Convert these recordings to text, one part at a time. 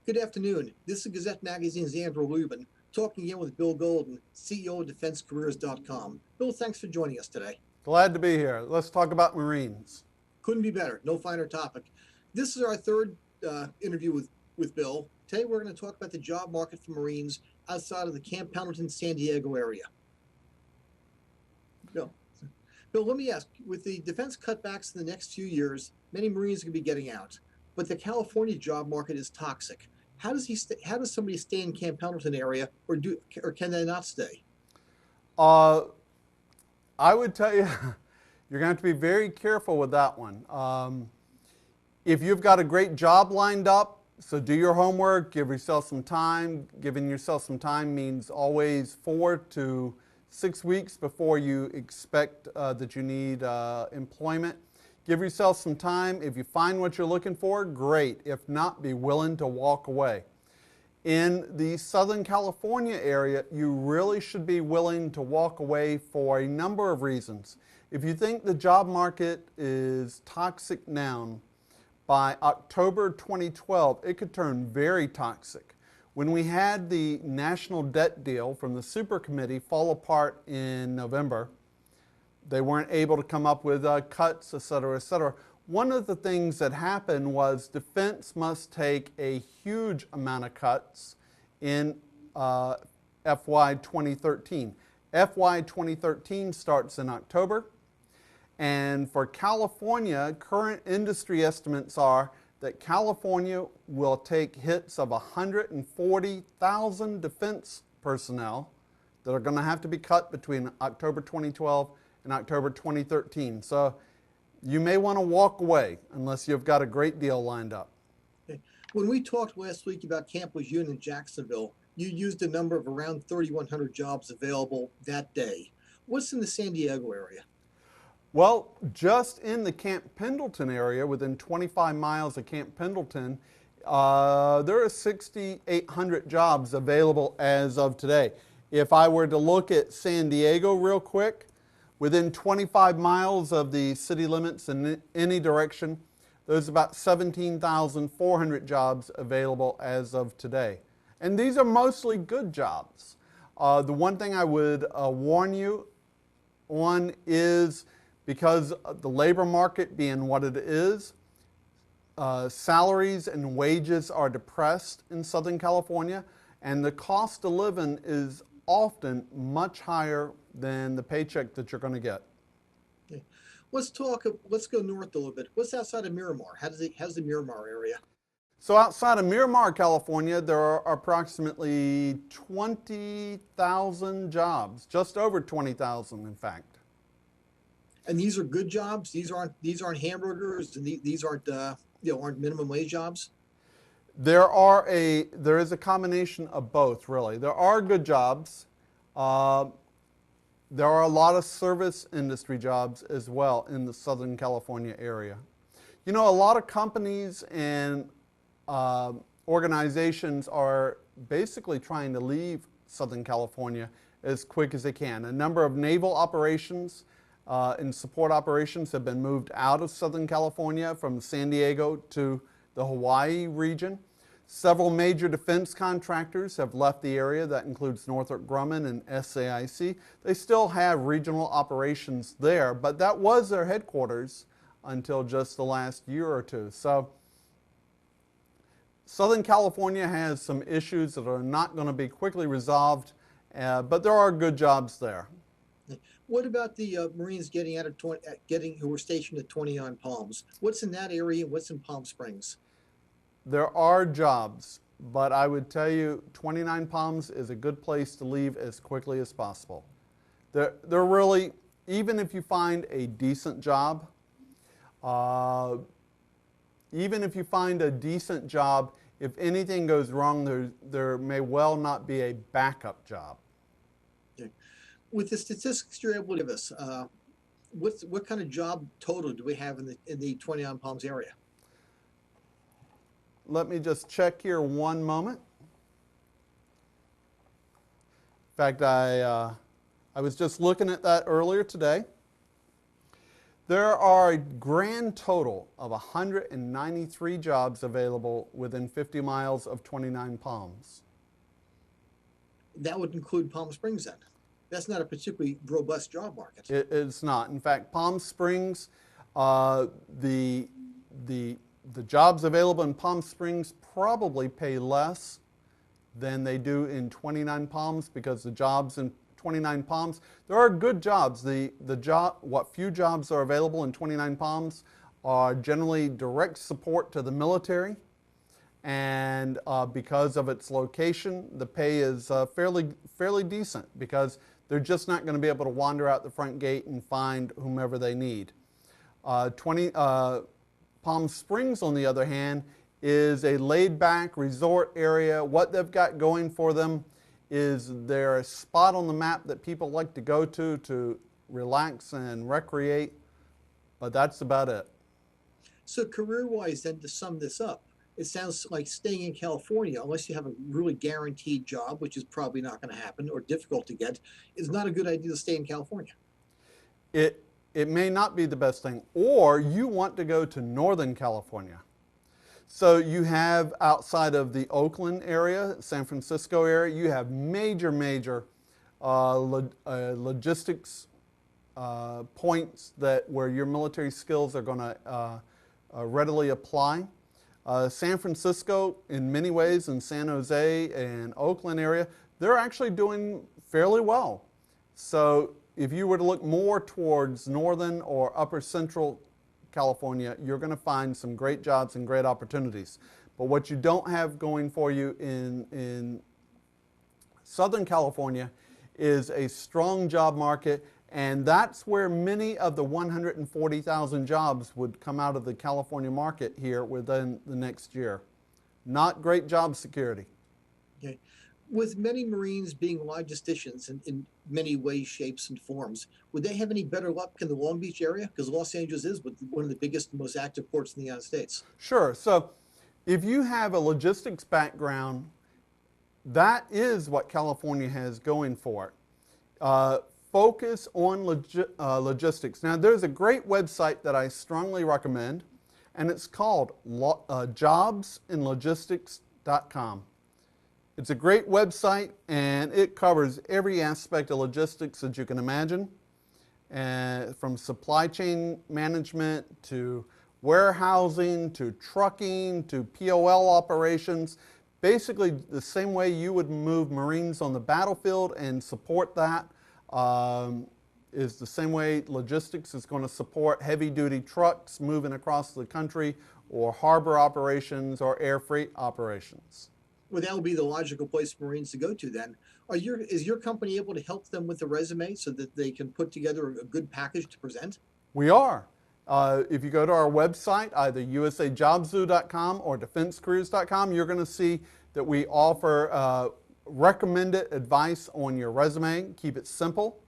Good afternoon. This is Gazette Magazine's Andrew Lubin, talking again with Bill Golden, CEO of DefenseCareers.com. Bill, thanks for joining us today. Glad to be here. Let's talk about Marines. Couldn't be better. No finer topic. This is our third interview with Bill. Today we're going to talk about the job market for Marines outside of the Camp Pendleton, San Diego area. Bill, let me ask, with the defense cutbacks in the next few years, many Marines are going to be getting out, but the California job market is toxic. How does somebody stay in Camp Pendleton area, or can they not stay? I would tell you, you're going to have to be very careful with that one. If you've got a great job lined up, so do your homework, give yourself some time. Giving yourself some time means always 4 to 6 weeks before you expect that you need employment. Give yourself some time. If you find what you're looking for, great. If not, be willing to walk away. In the Southern California area, you really should be willing to walk away for a number of reasons. If you think the job market is toxic now, by October 2012, it could turn very toxic. When we had the national debt deal from the Super Committee fall apart in November, they weren't able to come up with cuts, et cetera, et cetera. One of the things that happened was defense must take a huge amount of cuts in FY 2013. FY 2013 starts in October, and for California, current industry estimates are that California will take hits of 140,000 defense personnel that are going to have to be cut between October 2012 and October 2013. So you may want to walk away unless you've got a great deal lined up. Okay. When we talked last week about Camp Lejeune in Jacksonville, you used a number of around 3,100 jobs available that day. What's in the San Diego area? Well, just in the Camp Pendleton area, within 25 miles of Camp Pendleton, there are 6,800 jobs available as of today. If I were to look at San Diego real quick, within 25 miles of the city limits in any direction, there's about 17,400 jobs available as of today. And these are mostly good jobs. The one thing I would warn you on is, because of the labor market being what it is, salaries and wages are depressed in Southern California, and the cost of living is often much higher than the paycheck that you're going to get. Okay. Let's go north a little bit. What's outside of Miramar? How's the Miramar area? So outside of Miramar, California, there are approximately 20,000 jobs, just over 20,000 in fact. And these are good jobs. These aren't hamburgers, and these aren't minimum wage jobs. There is a combination of both, really. There are good jobs. There are a lot of service industry jobs as well in the Southern California area. You know, a lot of companies and organizations are basically trying to leave Southern California as quick as they can. A number of naval operations and support operations have been moved out of Southern California from San Diego to the Hawaii region. Several major defense contractors have left the area. That includes Northrop Grumman and SAIC. They still have regional operations there, but that was their headquarters until just the last year or two. So Southern California has some issues that are not going to be quickly resolved, but there are good jobs there. What about the Marines getting out of who were stationed at 29 Palms? What's in that area? What's in Palm Springs? There are jobs, but I would tell you 29 Palms is a good place to leave as quickly as possible. They're really, even if you find a decent job, if anything goes wrong, there may well not be a backup job. Okay. With the statistics you're able to give us, what kind of job total do we have in the 29 Palms area? Let me just check here one moment. In fact, I was just looking at that earlier today. There are a grand total of 193 jobs available within 50 miles of 29 Palms. That would include Palm Springs then. That's not a particularly robust job market. It's not. In fact, Palm Springs, uh, the, the jobs available in Palm Springs probably pay less than they do in 29 Palms, because the jobs in 29 Palms, there are good jobs. What few jobs are available in 29 Palms are generally direct support to the military, and because of its location, the pay is fairly decent, because they're just not going to be able to wander out the front gate and find whomever they need. 20 Palm Springs, on the other hand, is a laid-back resort area. What they've got going for them is they're a spot on the map that people like to go to relax and recreate, but that's about it. So career-wise, then, to sum this up, it sounds like staying in California, unless you have a really guaranteed job, which is probably not going to happen or difficult to get, is not a good idea to stay in California. It may not be the best thing, or you want to go to Northern California. So you have, outside of the Oakland area, San Francisco area, you have major logistics points where your military skills are going to readily apply. San Francisco, in many ways, and San Jose and Oakland area, they're actually doing fairly well. So if you were to look more towards northern or upper central California, you're going to find some great jobs and great opportunities. But what you don't have going for you in Southern California is a strong job market, and that's where many of the 140,000 jobs would come out of the California market here within the next year. Not great job security. Okay. With many Marines being logisticians in many ways, shapes, and forms, would they have any better luck in the Long Beach area? Because Los Angeles is one of the biggest and most active ports in the United States. Sure. So if you have a logistics background, that is what California has going for it. Focus on logistics. Now, there's a great website that I strongly recommend, and it's called jobsinlogistics.com. It's a great website, and it covers every aspect of logistics that you can imagine, from supply chain management to warehousing to trucking to POL operations. Basically, the same way you would move Marines on the battlefield and support that is the same way logistics is going to support heavy-duty trucks moving across the country, or harbor operations or air freight operations. Well, that would be the logical place for Marines to go to then. Is your company able to help them with the resume so that they can put together a good package to present? We are. If you go to our website, either usajobzoo.com or defensecareers.com, you're going to see that we offer recommended advice on your resume. Keep it simple,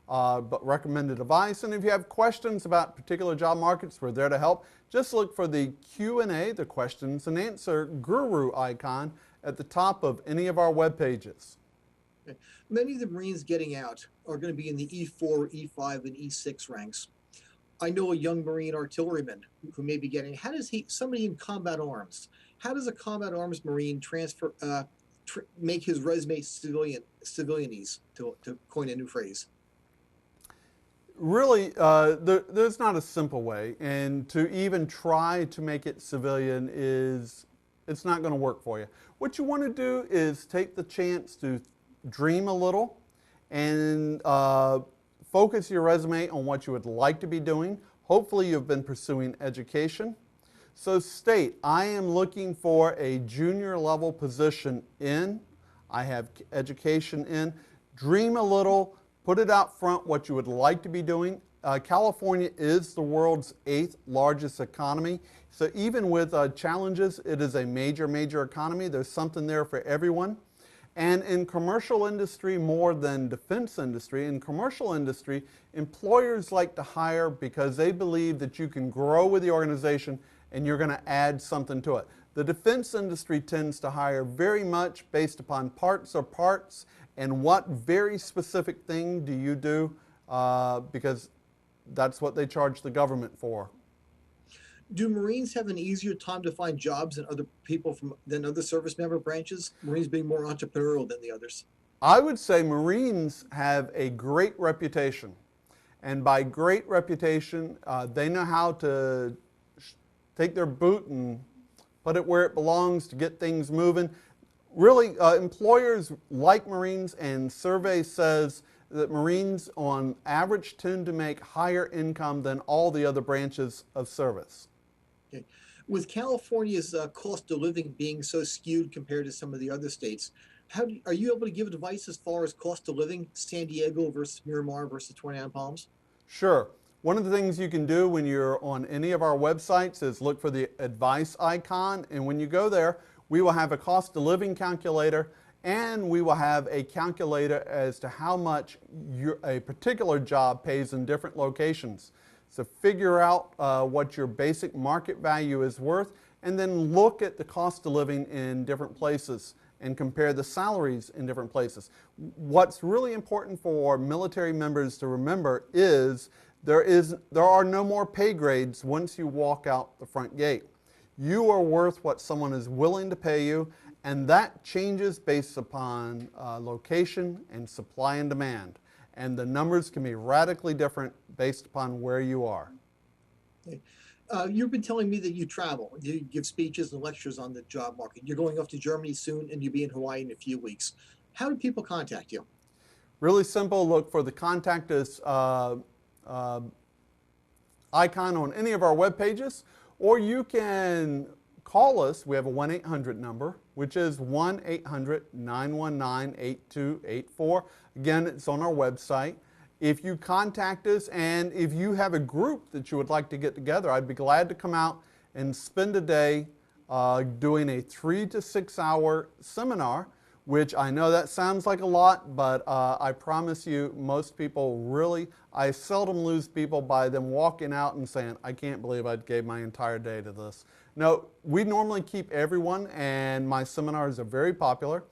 but recommended advice. And if you have questions about particular job markets, we're there to help. Just look for the Q&A, the questions and answer guru icon at the top of any of our web pages. Okay. Many of the Marines getting out are going to be in the E4, E5, and E6 ranks. I know a young Marine artilleryman who may be getting, somebody in combat arms, how does a combat arms Marine make his resume civilianese, to coin a new phrase? Really, there's not a simple way, and to even try to make it civilian it's not going to work for you. What you want to do is take the chance to dream a little and focus your resume on what you would like to be doing. Hopefully you've been pursuing education. So state, I am looking for a junior level position I have education in. Dream a little, put it out front what you would like to be doing. California is the world's 8th largest economy. So even with challenges, it is a major economy. There's something there for everyone. And in commercial industry, more than defense industry, in commercial industry, employers like to hire because they believe that you can grow with the organization and you're going to add something to it. The defense industry tends to hire very much based upon parts and what very specific thing do you do, because that's what they charge the government for. Do Marines have an easier time to find jobs than other people than other service member branches? Marines being more entrepreneurial than the others. I would say Marines have a great reputation. And by great reputation, they know how to take their boot and put it where it belongs to get things moving. Really, employers like Marines, and survey says that Marines on average tend to make higher income than all the other branches of service. Okay. With California's cost of living being so skewed compared to some of the other states, are you able to give advice as far as cost of living, San Diego versus Miramar versus 29 Palms? Sure. One of the things you can do when you're on any of our websites is look for the advice icon, and when you go there, we will have a cost of living calculator, and we will have a calculator as to how much a particular job pays in different locations. So figure out what your basic market value is worth, and then look at the cost of living in different places and compare the salaries in different places. What's really important for military members to remember is there are no more pay grades once you walk out the front gate. You are worth what someone is willing to pay you, and that changes based upon location and supply and demand. And the numbers can be radically different based upon where you are. Okay. You've been telling me that you travel. You give speeches and lectures on the job market. You're going off to Germany soon, and you'll be in Hawaii in a few weeks. How do people contact you? Really simple. Look for the contact us icon on any of our web pages, or you can call us. We have a 1-800 number, which is 1-800-919-8284. Again, it's on our website. If you contact us, and if you have a group that you would like to get together, I'd be glad to come out and spend a day doing a 3 to 6 hour seminar, which I know that sounds like a lot, but I promise you, most people really, I seldom lose people by them walking out and saying, I can't believe I gave my entire day to this. No, we normally keep everyone, and my seminars are very popular.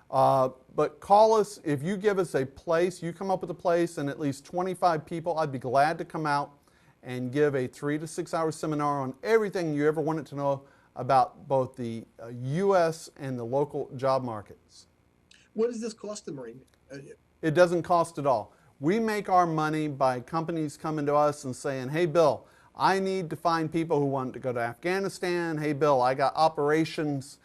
But call us if you give us a place, you come up with a place and at least 25 people, I'd be glad to come out and give a 3 to 6 hour seminar on everything you ever wanted to know about both the U.S. and the local job markets. What does this cost the Marine? It doesn't cost at all. We make our money by companies coming to us and saying, hey Bill, I need to find people who want to go to Afghanistan. Hey Bill, I got operations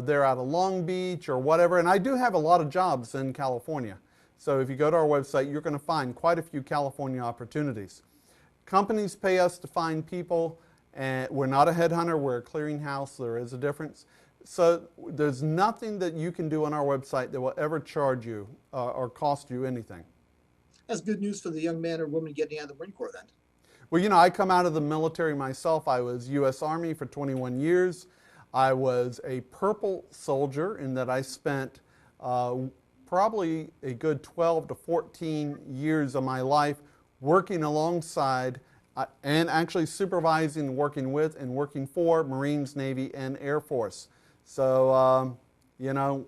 they're out of Long Beach or whatever, and I do have a lot of jobs in California. So if you go to our website, you're going to find quite a few California opportunities. Companies pay us to find people, and we're not a headhunter, we're a clearinghouse. There is a difference. So there's nothing that you can do on our website that will ever charge you or cost you anything. That's good news for the young man or woman getting out of the Marine Corps then. Well, you know, I come out of the military myself. I was U.S. Army for 21 years. I was a purple soldier in that I spent probably a good 12 to 14 years of my life working alongside and actually supervising, working with, and working for Marines, Navy, and Air Force. So, you know,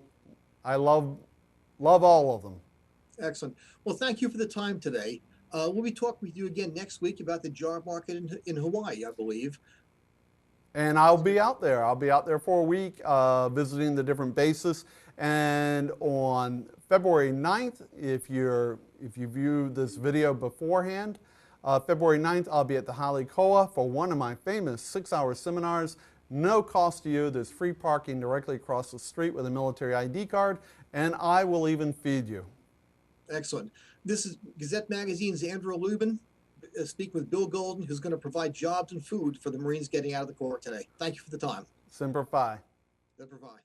I love all of them. Excellent. Well, thank you for the time today. We'll be talking with you again next week about the job market in Hawaii, I believe. And I'll be out there. I'll be out there for a week visiting the different bases. And on February 9th, if you view this video beforehand, February 9th, I'll be at the Halikoa for one of my famous 6-hour seminars. No cost to you. There's free parking directly across the street with a military ID card, and I will even feed you. Excellent. This is Gazette Magazine's Andrew Lubin. Speak with Bill Golden, who's going to provide jobs and food for the Marines getting out of the Corps today. Thank you for the time. Semper Fi. Semper Fi.